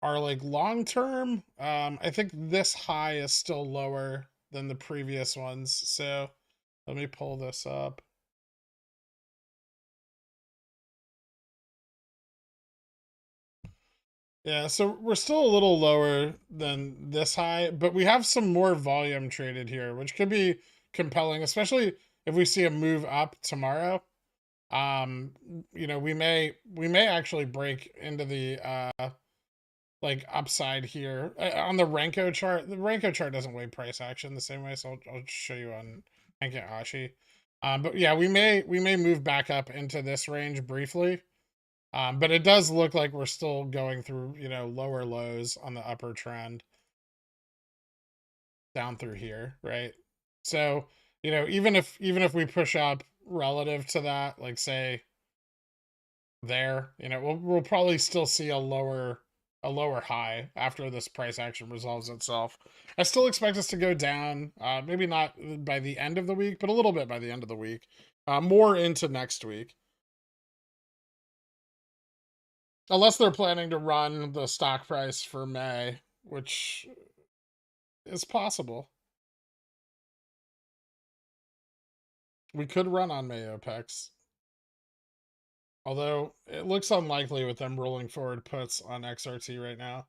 are like long term, I think this high is still lower than the previous ones. So let me pull this up. Yeah, so we're still a little lower than this high, but we have some more volume traded here, which could be compelling, especially if we see a move up tomorrow. Um, we may actually break into the like upside here on the Renko chart. The Renko chart doesn't weigh price action the same way, so I'll show you on Renko Ashi. But yeah, we may move back up into this range briefly. But it does look like we're still going through, lower lows on the upper trend down through here, right? So, even if we push up relative to that, like say there, we'll probably still see a lower high after this price action resolves itself. I still expect us to go down, maybe not by the end of the week, but a little bit by the end of the week, more into next week. Unless they're planning to run the stock price for May, which is possible. We could run on May OPEX. Although it looks unlikely with them rolling forward puts on XRT right now.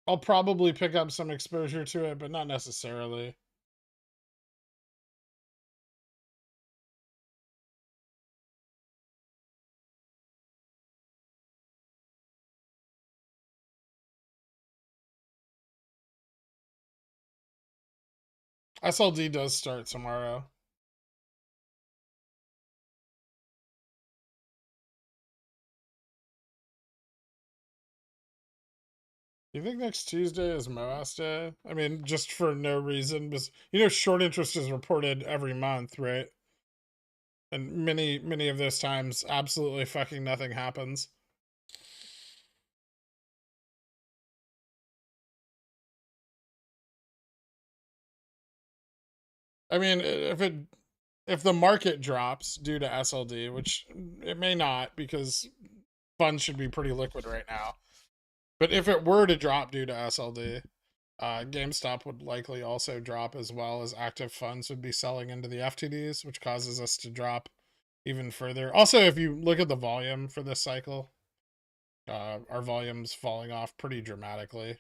I'll probably pick up some exposure to it, but not necessarily. SLD does start tomorrow. Do you think next Tuesday is MOASS Day? I mean, just for no reason, because short interest is reported every month, right? And many of those times, absolutely fucking nothing happens. I mean, if the market drops due to SLD, which it may not because funds should be pretty liquid right now, but if it were to drop due to SLD, GameStop would likely also drop as well as active funds would be selling into the FTDs, which causes us to drop even further. Also, if you look at the volume for this cycle, our volume's falling off pretty dramatically.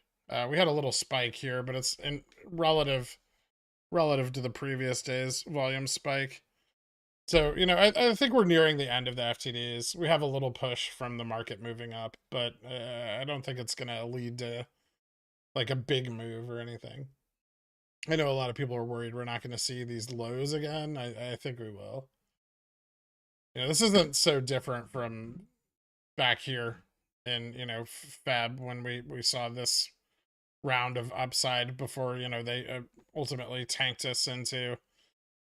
We had a little spike here, but it's in relative to the previous day's volume spike. So, I think we're nearing the end of the FTDs. We have a little push from the market moving up, but I don't think it's going to lead to like a big move or anything. I know a lot of people are worried we're not going to see these lows again. I think we will. This isn't so different from back here in, Feb when we saw this round of upside before, they ultimately tanked us into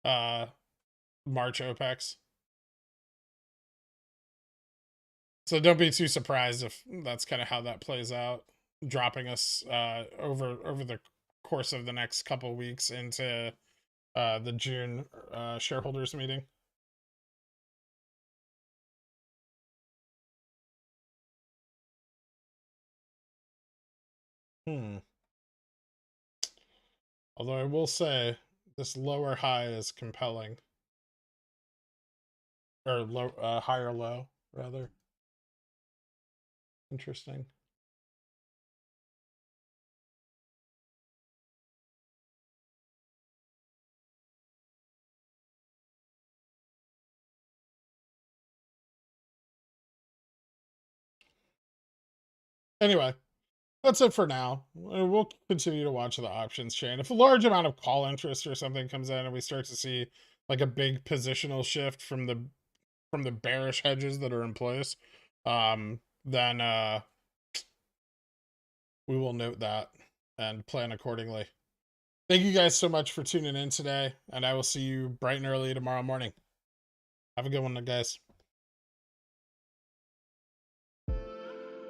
uh March OPEX. So don't be too surprised if that's kind of how that plays out, dropping us over the course of the next couple weeks into the June shareholders meeting. Hmm. Although I will say this lower high is compelling, or low higher low rather. Interesting. Anyway, that's it for now. We'll continue to watch the options chain. If a large amount of call interest or something comes in and we start to see like a big positional shift from the bearish hedges that are in place, then we will note that and plan accordingly. Thank you guys so much for tuning in today, and I will see you bright and early tomorrow morning. Have a good one, guys.